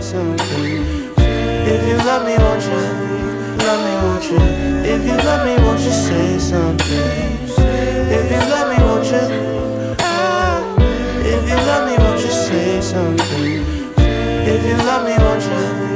something? If you love me, won't you? Love me, won't you? If you love me, won't you say something? If you love me, won't you? If you love me, won't you say something? If you love me, won't you?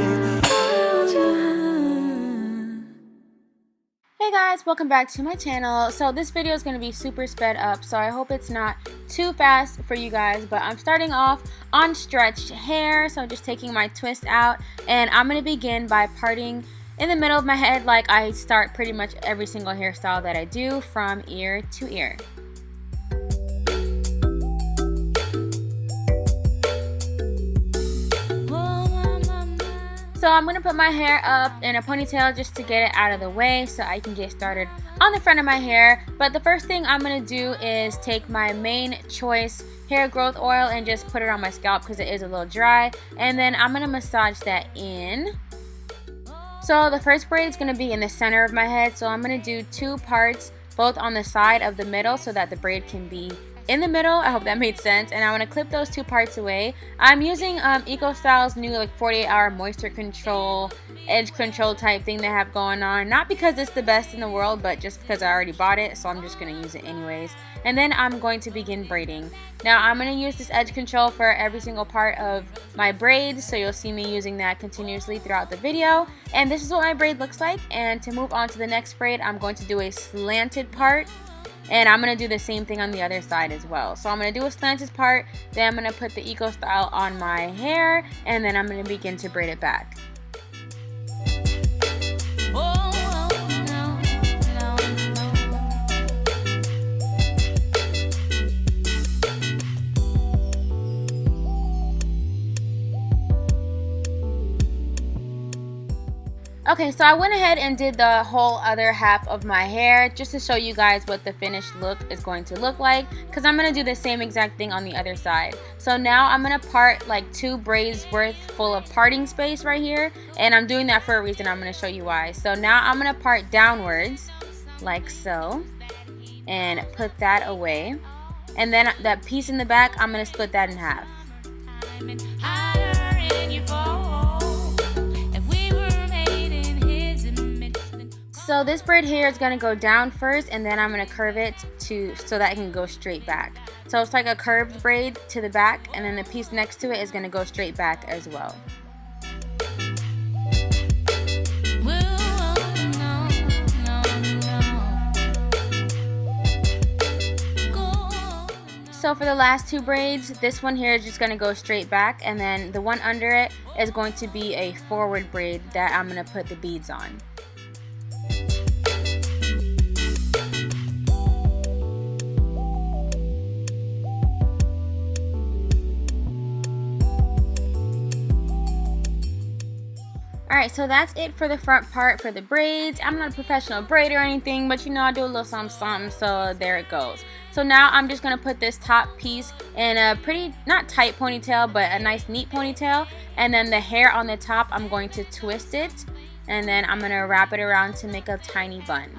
Hey guys, welcome back to my channel. So this video is going to be super sped up, so I hope it's not too fast for you guys, but I'm starting off on stretched hair, so just taking my twist out, and I'm going to begin by parting in the middle of my head like I start pretty much every single hairstyle that I do from ear to ear. So I'm going to put my hair up in a ponytail just to get it out of the way so I can get started on the front of my hair. But the first thing I'm going to do is take my main choice hair growth oil and just put it on my scalp because it is a little dry. And then I'm going to massage that in. So the first braid is going to be in the center of my head. So I'm going to do 2 parts, both on the side of the middle so that the braid can be in the middle. I hope that made sense. And I want to clip those 2 parts away. I'm using EcoStyle's new like 48-hour moisture control, edge control type thing they have going on. Not because it's the best in the world, but just because I already bought it, so I'm just going to use it anyways. And then I'm going to begin braiding. Now I'm going to use this edge control for every single part of my braids, so you'll see me using that continuously throughout the video. And this is what my braid looks like. And to move on to the next braid, I'm going to do a slanted part. And I'm going to do the same thing on the other side as well. So I'm going to do a slanted part, then I'm going to put the EcoStyle on my hair, and then I'm going to begin to braid it back. Okay, so I went ahead and did the whole other half of my hair just to show you guys what the finished look is going to look like, because I'm going to do the same exact thing on the other side. So now I'm going to part like 2 braids worth full of parting space right here, and I'm doing that for a reason. I'm going to show you why. So now I'm going to part downwards like so and put that away, and then that piece in the back, I'm going to split that in half. So this braid here is going to go down first, and then I'm going to curve it so that it can go straight back. So it's like a curved braid to the back, and then the piece next to it is going to go straight back as well. So for the last 2 braids, this one here is just going to go straight back, and then the one under it is going to be a forward braid that I'm going to put the beads on. Alright, so that's it for the front part for the braids. I'm not a professional braider or anything, but you know I do a little something, so there it goes. So now I'm just going to put this top piece in a pretty, not tight ponytail, but a nice neat ponytail. And then the hair on the top, I'm going to twist it. And then I'm going to wrap it around to make a tiny bun.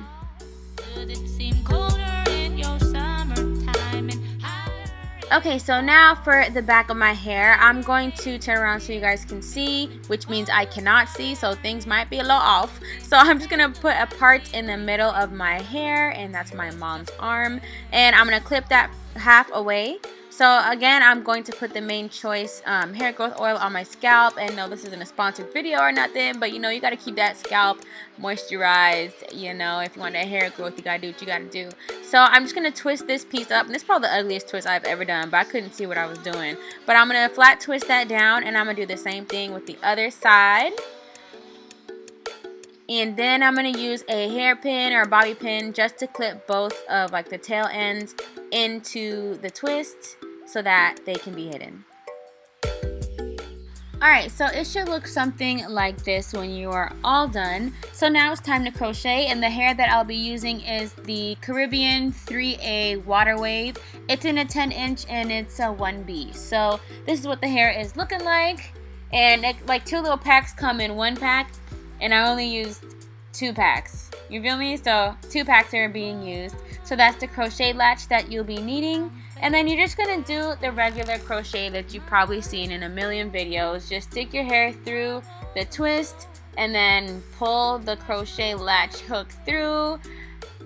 Okay, so now for the back of my hair, I'm going to turn around so you guys can see, which means I cannot see, so things might be a little off. So I'm just going to put a part in the middle of my hair, and that's my mom's arm. And I'm going to clip that half away. So again, I'm going to put the main choice hair growth oil on my scalp. And no, this isn't a sponsored video or nothing, but you know, you got to keep that scalp moisturized. You know, if you want that hair growth, you got to do what you got to do. So I'm just going to twist this piece up. And this is probably the ugliest twist I've ever done, but I couldn't see what I was doing. But I'm going to flat twist that down, and I'm going to do the same thing with the other side. And then I'm going to use a hairpin or a bobby pin just to clip both of like the tail ends into the twist so that they can be hidden. Alright, so it should look something like this when you are all done. So now it's time to crochet, and the hair that I'll be using is the Caribbean 3A Water Wave. It's in a 10-inch and it's a 1B. So this is what the hair is looking like. And like 2 little packs come in 1 pack, and I only used 2 packs. You feel me? So 2 packs are being used. So that's the crochet latch that you'll be needing. And then you're just gonna do the regular crochet that you've probably seen in a million videos. Just stick your hair through the twist and then pull the crochet latch hook through,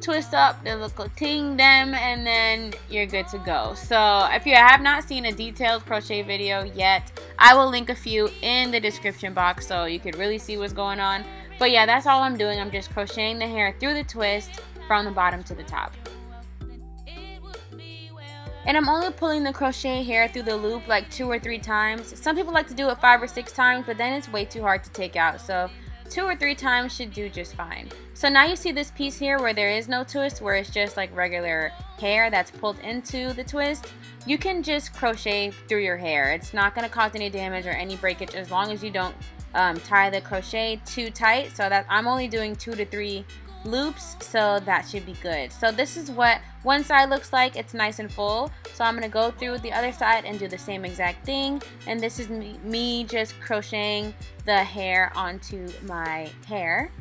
twist up the little ting them, and then you're good to go. So if you have not seen a detailed crochet video yet, I will link a few in the description box so you could really see what's going on. But yeah, that's all I'm doing. I'm just crocheting the hair through the twist from the bottom to the top. And I'm only pulling the crochet hair through the loop like 2 or 3 times. Some people like to do it 5 or 6 times, but then it's way too hard to take out. So 2 or 3 times should do just fine. So now you see this piece here where there is no twist, where it's just like regular hair that's pulled into the twist. You can just crochet through your hair. It's not going to cause any damage or any breakage as long as you don't tie the crochet too tight. So that I'm only doing 2 to 3 loops, so that should be good. So this is what one side looks like. It's nice and full. So I'm gonna go through the other side and do the same exact thing. And this is me just crocheting the hair onto my hair.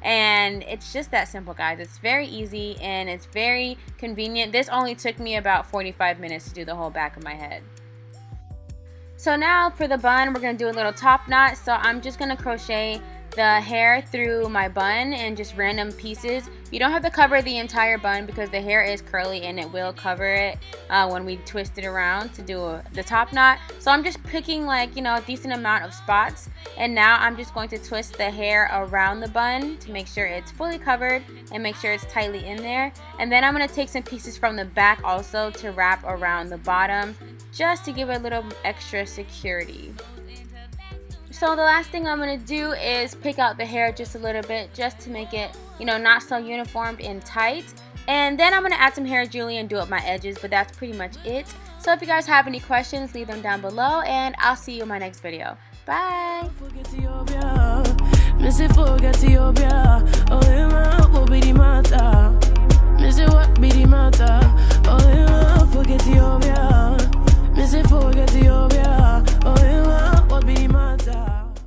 And it's just that simple, guys. It's very easy and it's very convenient. This only took me about 45 minutes to do the whole back of my head. So now for the bun, we're gonna do a little top knot. So I'm just gonna crochet the hair through my bun and just random pieces. You don't have to cover the entire bun because the hair is curly and it will cover it when we twist it around to do the top knot. So I'm just picking like, you know, a decent amount of spots, and now I'm just going to twist the hair around the bun to make sure it's fully covered and make sure it's tightly in there. And then I'm going to take some pieces from the back also to wrap around the bottom just to give it a little extra security. So the last thing I'm going to do is pick out the hair just a little bit just to make it, you know, not so uniformed and tight. And then I'm going to add some hair Julie and do up my edges, but that's pretty much it. So if you guys have any questions, leave them down below, and I'll see you in my next video. Bye! Miss it